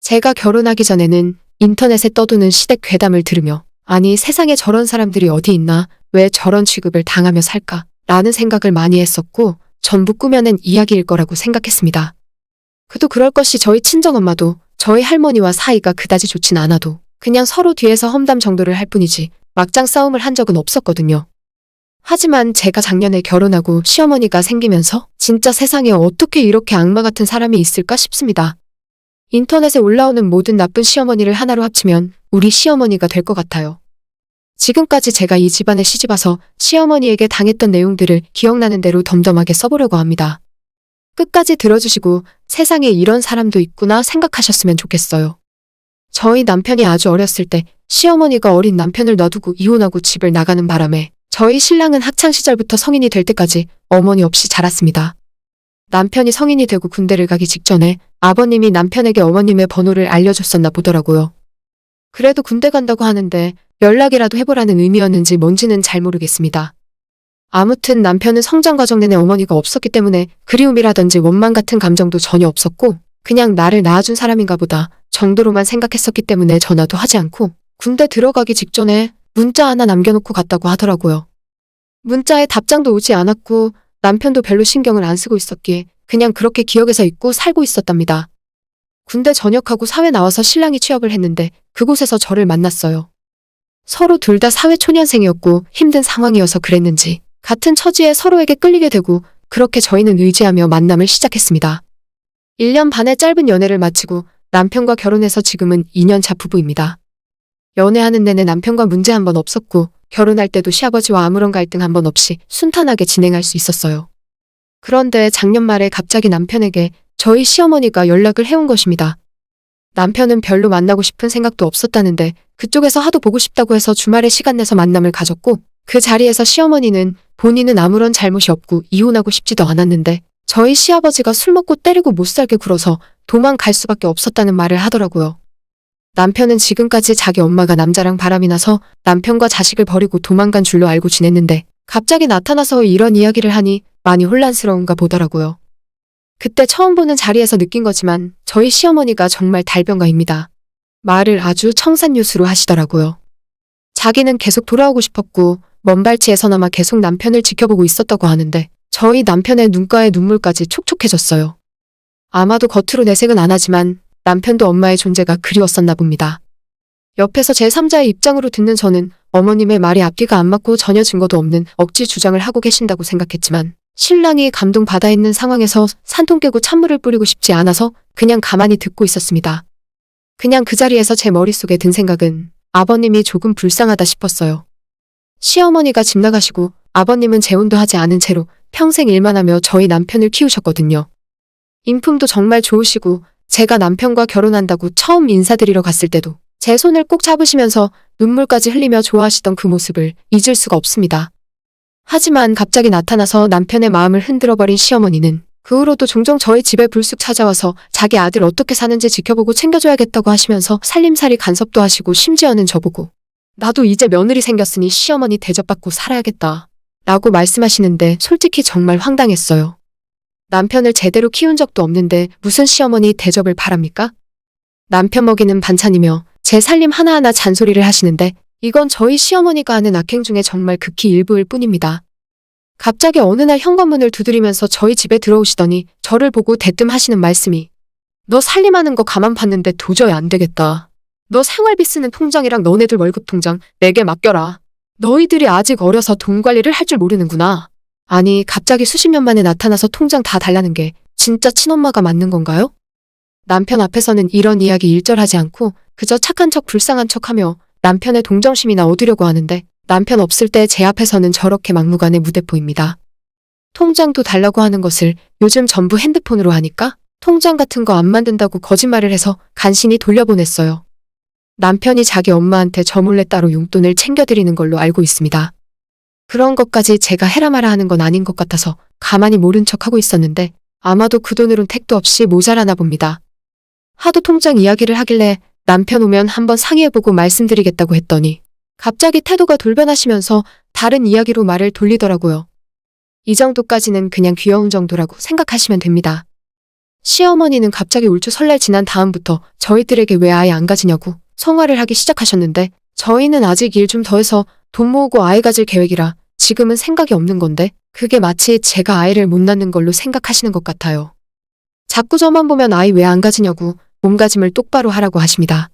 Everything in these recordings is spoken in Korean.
제가 결혼하기 전에는 인터넷에 떠도는 시댁 괴담을 들으며 아니 세상에 저런 사람들이 어디 있나 왜 저런 취급을 당하며 살까 라는 생각을 많이 했었고 전부 꾸며낸 이야기일 거라고 생각했습니다. 그도 그럴 것이 저희 친정엄마도 저희 할머니와 사이가 그다지 좋진 않아도 그냥 서로 뒤에서 험담 정도를 할 뿐이지 막장 싸움을 한 적은 없었거든요. 하지만 제가 작년에 결혼하고 시어머니가 생기면서 진짜 세상에 어떻게 이렇게 악마 같은 사람이 있을까 싶습니다. 인터넷에 올라오는 모든 나쁜 시어머니를 하나로 합치면 우리 시어머니가 될 것 같아요. 지금까지 제가 이 집안에 시집와서 시어머니에게 당했던 내용들을 기억나는 대로 덤덤하게 써보려고 합니다. 끝까지 들어주시고 세상에 이런 사람도 있구나 생각하셨으면 좋겠어요. 저희 남편이 아주 어렸을 때 시어머니가 어린 남편을 놔두고 이혼하고 집을 나가는 바람에 저희 신랑은 학창시절부터 성인이 될 때까지 어머니 없이 자랐습니다. 남편이 성인이 되고 군대를 가기 직전에 아버님이 남편에게 어머님의 번호를 알려줬었나 보더라고요. 그래도 군대 간다고 하는데 연락이라도 해보라는 의미였는지 뭔지는 잘 모르겠습니다. 아무튼 남편은 성장 과정 내내 어머니가 없었기 때문에 그리움이라든지 원망 같은 감정도 전혀 없었고 그냥 나를 낳아준 사람인가 보다 정도로만 생각했었기 때문에 전화도 하지 않고 군대 들어가기 직전에 문자 하나 남겨놓고 갔다고 하더라고요. 문자에 답장도 오지 않았고 남편도 별로 신경을 안 쓰고 있었기에 그냥 그렇게 기억에서 잊고 살고 있었답니다. 군대 전역하고 사회 나와서 신랑이 취업을 했는데 그곳에서 저를 만났어요. 서로 둘 다 사회초년생이었고 힘든 상황이어서 그랬는지 같은 처지에 서로에게 끌리게 되고 그렇게 저희는 의지하며 만남을 시작했습니다. 1년 반의 짧은 연애를 마치고 남편과 결혼해서 지금은 2년차 부부입니다. 연애하는 내내 남편과 문제 한 번 없었고 결혼할 때도 시아버지와 아무런 갈등 한 번 없이 순탄하게 진행할 수 있었어요. 그런데 작년 말에 갑자기 남편에게 저희 시어머니가 연락을 해온 것입니다. 남편은 별로 만나고 싶은 생각도 없었다는데 그쪽에서 하도 보고 싶다고 해서 주말에 시간 내서 만남을 가졌고 그 자리에서 시어머니는 본인은 아무런 잘못이 없고 이혼하고 싶지도 않았는데 저희 시아버지가 술 먹고 때리고 못 살게 굴어서 도망갈 수밖에 없었다는 말을 하더라고요. 남편은 지금까지 자기 엄마가 남자랑 바람이 나서 남편과 자식을 버리고 도망간 줄로 알고 지냈는데 갑자기 나타나서 이런 이야기를 하니 많이 혼란스러운가 보더라고요. 그때 처음 보는 자리에서 느낀 거지만 저희 시어머니가 정말 달변가입니다. 말을 아주 청산유수로 하시더라고요. 자기는 계속 돌아오고 싶었고 먼 발치에서나마 계속 남편을 지켜보고 있었다고 하는데 저희 남편의 눈가에 눈물까지 촉촉해졌어요. 아마도 겉으로 내색은 안 하지만 남편도 엄마의 존재가 그리웠었나 봅니다. 옆에서 제3자의 입장으로 듣는 저는 어머님의 말이 앞뒤가 안 맞고 전혀 증거도 없는 억지 주장을 하고 계신다고 생각했지만 신랑이 감동받아 있는 상황에서 산통 깨고 찬물을 뿌리고 싶지 않아서 그냥 가만히 듣고 있었습니다. 그냥 그 자리에서 제 머릿속에 든 생각은 아버님이 조금 불쌍하다 싶었어요. 시어머니가 집 나가시고 아버님은 재혼도 하지 않은 채로 평생 일만 하며 저희 남편을 키우셨거든요. 인품도 정말 좋으시고 제가 남편과 결혼한다고 처음 인사드리러 갔을 때도 제 손을 꼭 잡으시면서 눈물까지 흘리며 좋아하시던 그 모습을 잊을 수가 없습니다. 하지만 갑자기 나타나서 남편의 마음을 흔들어버린 시어머니는 그 후로도 종종 저희 집에 불쑥 찾아와서 자기 아들 어떻게 사는지 지켜보고 챙겨줘야겠다고 하시면서 살림살이 간섭도 하시고 심지어는 저보고 나도 이제 며느리 생겼으니 시어머니 대접받고 살아야겠다 라고 말씀하시는데 솔직히 정말 황당했어요. 남편을 제대로 키운 적도 없는데 무슨 시어머니 대접을 바랍니까? 남편 먹이는 반찬이며 제 살림 하나하나 잔소리를 하시는데 이건 저희 시어머니가 하는 악행 중에 정말 극히 일부일 뿐입니다. 갑자기 어느 날 현관문을 두드리면서 저희 집에 들어오시더니 저를 보고 대뜸 하시는 말씀이 너 살림하는 거 가만 봤는데 도저히 안 되겠다. 너 생활비 쓰는 통장이랑 너네들 월급 통장 내게 맡겨라. 너희들이 아직 어려서 돈 관리를 할 줄 모르는구나. 아니 갑자기 수십 년 만에 나타나서 통장 다 달라는 게 진짜 친엄마가 맞는 건가요? 남편 앞에서는 이런 이야기 일절하지 않고 그저 착한 척 불쌍한 척하며 남편의 동정심이나 얻으려고 하는데 남편 없을 때 제 앞에서는 저렇게 막무가내 무대포입니다. 통장도 달라고 하는 것을 요즘 전부 핸드폰으로 하니까 통장 같은 거 안 만든다고 거짓말을 해서 간신히 돌려보냈어요. 남편이 자기 엄마한테 저 몰래 따로 용돈을 챙겨드리는 걸로 알고 있습니다. 그런 것까지 제가 해라마라 하는 건 아닌 것 같아서 가만히 모른 척하고 있었는데 아마도 그 돈으론 택도 없이 모자라나 봅니다. 하도 통장 이야기를 하길래 남편 오면 한번 상의해보고 말씀드리겠다고 했더니 갑자기 태도가 돌변하시면서 다른 이야기로 말을 돌리더라고요. 이 정도까지는 그냥 귀여운 정도라고 생각하시면 됩니다. 시어머니는 갑자기 울주설날 지난 다음부터 저희들에게 왜 아이 안 가지냐고 성화를 하기 시작하셨는데 저희는 아직 일 좀 더 해서 돈 모으고 아이 가질 계획이라 지금은 생각이 없는 건데 그게 마치 제가 아이를 못 낳는 걸로 생각하시는 것 같아요. 자꾸 저만 보면 아이 왜 안 가지냐고 몸가짐을 똑바로 하라고 하십니다.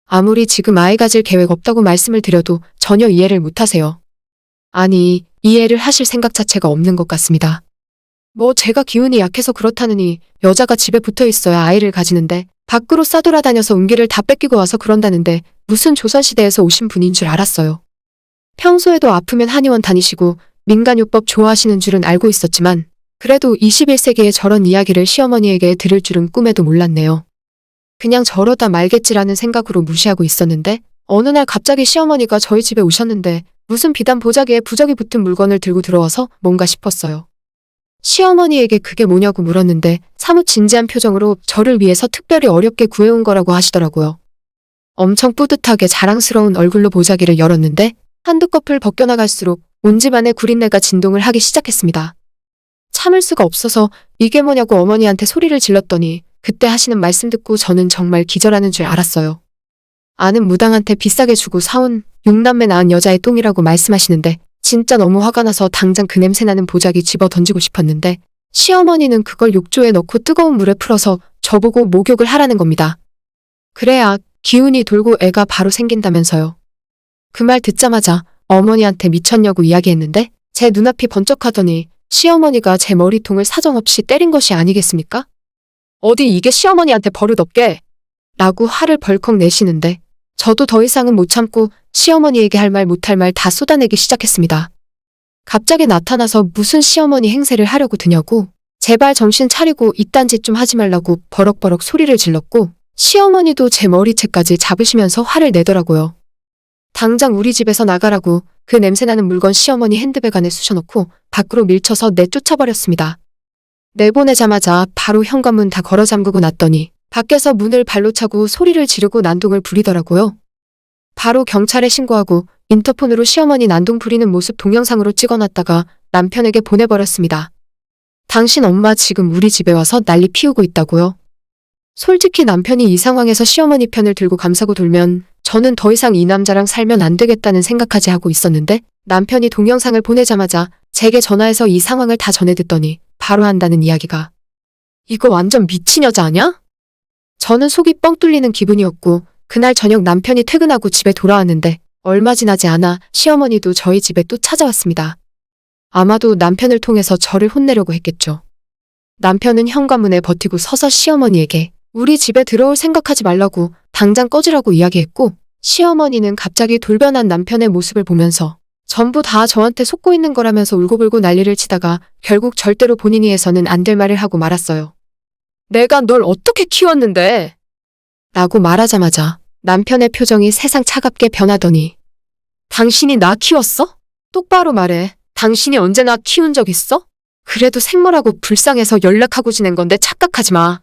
아무리 지금 아이 가질 계획 없다고 말씀을 드려도 전혀 이해를 못 하세요. 아니, 이해를 하실 생각 자체가 없는 것 같습니다. 뭐 제가 기운이 약해서 그렇다느니 여자가 집에 붙어 있어야 아이를 가지는데 밖으로 싸돌아다녀서 운기를 다 뺏기고 와서 그런다는데 무슨 조선시대에서 오신 분인 줄 알았어요. 평소에도 아프면 한의원 다니시고 민간요법 좋아하시는 줄은 알고 있었지만 그래도 21세기에 저런 이야기를 시어머니에게 들을 줄은 꿈에도 몰랐네요. 그냥 저러다 말겠지라는 생각으로 무시하고 있었는데 어느 날 갑자기 시어머니가 저희 집에 오셨는데 무슨 비단 보자기에 부적이 붙은 물건을 들고 들어와서 뭔가 싶었어요. 시어머니에게 그게 뭐냐고 물었는데 사뭇 진지한 표정으로 저를 위해서 특별히 어렵게 구해온 거라고 하시더라고요. 엄청 뿌듯하게 자랑스러운 얼굴로 보자기를 열었는데 한두 꺼풀 벗겨나갈수록 온 집안의 구린내가 진동을 하기 시작했습니다. 참을 수가 없어서 이게 뭐냐고 어머니한테 소리를 질렀더니 그때 하시는 말씀 듣고 저는 정말 기절하는 줄 알았어요. 아는 무당한테 비싸게 주고 사온 6남매 낳은 여자의 똥이라고 말씀하시는데 진짜 너무 화가 나서 당장 그 냄새나는 보자기 집어 던지고 싶었는데 시어머니는 그걸 욕조에 넣고 뜨거운 물에 풀어서 저보고 목욕을 하라는 겁니다. 그래야 기운이 돌고 애가 바로 생긴다면서요. 그 말 듣자마자 어머니한테 미쳤냐고 이야기했는데 제 눈앞이 번쩍하더니 시어머니가 제 머리통을 사정없이 때린 것이 아니겠습니까? 어디 이게 시어머니한테 버릇없게? 라고 화를 벌컥 내시는데 저도 더 이상은 못 참고 시어머니에게 할 말 못할 말 다 쏟아내기 시작했습니다. 갑자기 나타나서 무슨 시어머니 행세를 하려고 드냐고 제발 정신 차리고 이딴 짓 좀 하지 말라고 버럭버럭 소리를 질렀고 시어머니도 제 머리채까지 잡으시면서 화를 내더라고요. 당장 우리 집에서 나가라고 그 냄새나는 물건 시어머니 핸드백 안에 쑤셔놓고 밖으로 밀쳐서 내쫓아버렸습니다. 내보내자마자 바로 현관문 다 걸어 잠그고 났더니 밖에서 문을 발로 차고 소리를 지르고 난동을 부리더라고요. 바로 경찰에 신고하고 인터폰으로 시어머니 난동 부리는 모습 동영상으로 찍어놨다가 남편에게 보내버렸습니다. 당신 엄마 지금 우리 집에 와서 난리 피우고 있다고요. 솔직히 남편이 이 상황에서 시어머니 편을 들고 감싸고 돌면 저는 더 이상 이 남자랑 살면 안 되겠다는 생각까지 하고 있었는데 남편이 동영상을 보내자마자 제게 전화해서 이 상황을 다 전해 듣더니 바로 한다는 이야기가 이거 완전 미친 여자 아냐? 저는 속이 뻥 뚫리는 기분이었고 그날 저녁 남편이 퇴근하고 집에 돌아왔는데 얼마 지나지 않아 시어머니도 저희 집에 또 찾아왔습니다. 아마도 남편을 통해서 저를 혼내려고 했겠죠. 남편은 현관문에 버티고 서서 시어머니에게 우리 집에 들어올 생각하지 말라고 당장 꺼지라고 이야기했고 시어머니는 갑자기 돌변한 남편의 모습을 보면서 전부 다 저한테 속고 있는 거라면서 울고불고 난리를 치다가 결국 절대로 본인이 해서는 안 될 말을 하고 말았어요. 내가 널 어떻게 키웠는데? 라고 말하자마자 남편의 표정이 세상 차갑게 변하더니 당신이 나 키웠어? 똑바로 말해. 당신이 언제 나 키운 적 있어? 그래도 생모라고 불쌍해서 연락하고 지낸 건데 착각하지 마.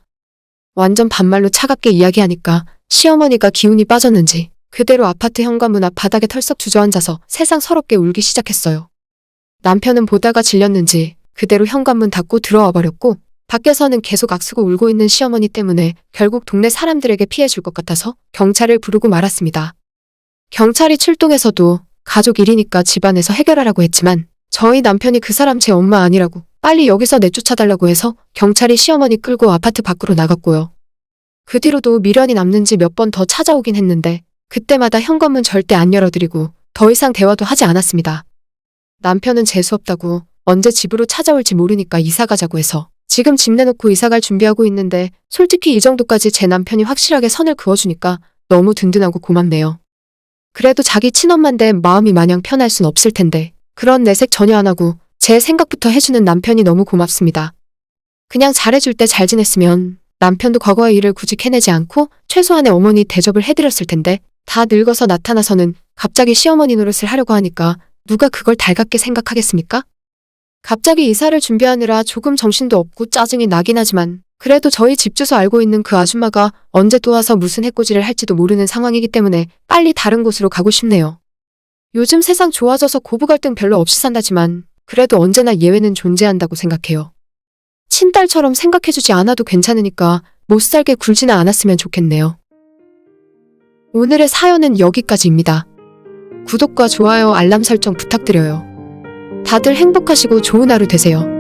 완전 반말로 차갑게 이야기하니까 시어머니가 기운이 빠졌는지 그대로 아파트 현관문 앞 바닥에 털썩 주저앉아서 세상 서럽게 울기 시작했어요. 남편은 보다가 질렸는지 그대로 현관문 닫고 들어와 버렸고 밖에서는 계속 악쓰고 울고 있는 시어머니 때문에 결국 동네 사람들에게 피해 줄 것 같아서 경찰을 부르고 말았습니다. 경찰이 출동해서도 가족 일이니까 집안에서 해결하라고 했지만 저희 남편이 그 사람 제 엄마 아니라고 빨리 여기서 내쫓아달라고 해서 경찰이 시어머니 끌고 아파트 밖으로 나갔고요. 그 뒤로도 미련이 남는지 몇 번 더 찾아오긴 했는데 그때마다 현관문 절대 안 열어드리고 더 이상 대화도 하지 않았습니다. 남편은 재수없다고 언제 집으로 찾아올지 모르니까 이사 가자고 해서 지금 집 내놓고 이사 갈 준비하고 있는데 솔직히 이 정도까지 제 남편이 확실하게 선을 그어주니까 너무 든든하고 고맙네요. 그래도 자기 친엄마인데 마음이 마냥 편할 순 없을 텐데 그런 내색 전혀 안 하고 제 생각부터 해주는 남편이 너무 고맙습니다. 그냥 잘해줄 때 잘 지냈으면 남편도 과거의 일을 굳이 캐내지 않고 최소한의 어머니 대접을 해드렸을 텐데 다 늙어서 나타나서는 갑자기 시어머니 노릇을 하려고 하니까 누가 그걸 달갑게 생각하겠습니까? 갑자기 이사를 준비하느라 조금 정신도 없고 짜증이 나긴 하지만 그래도 저희 집 주소 알고 있는 그 아줌마가 언제 또 와서 무슨 해코지를 할지도 모르는 상황이기 때문에 빨리 다른 곳으로 가고 싶네요. 요즘 세상 좋아져서 고부 갈등 별로 없이 산다지만 그래도 언제나 예외는 존재한다고 생각해요. 친딸처럼 생각해주지 않아도 괜찮으니까 못 살게 굴지는 않았으면 좋겠네요. 오늘의 사연은 여기까지입니다. 구독과 좋아요, 알람 설정 부탁드려요. 다들 행복하시고 좋은 하루 되세요.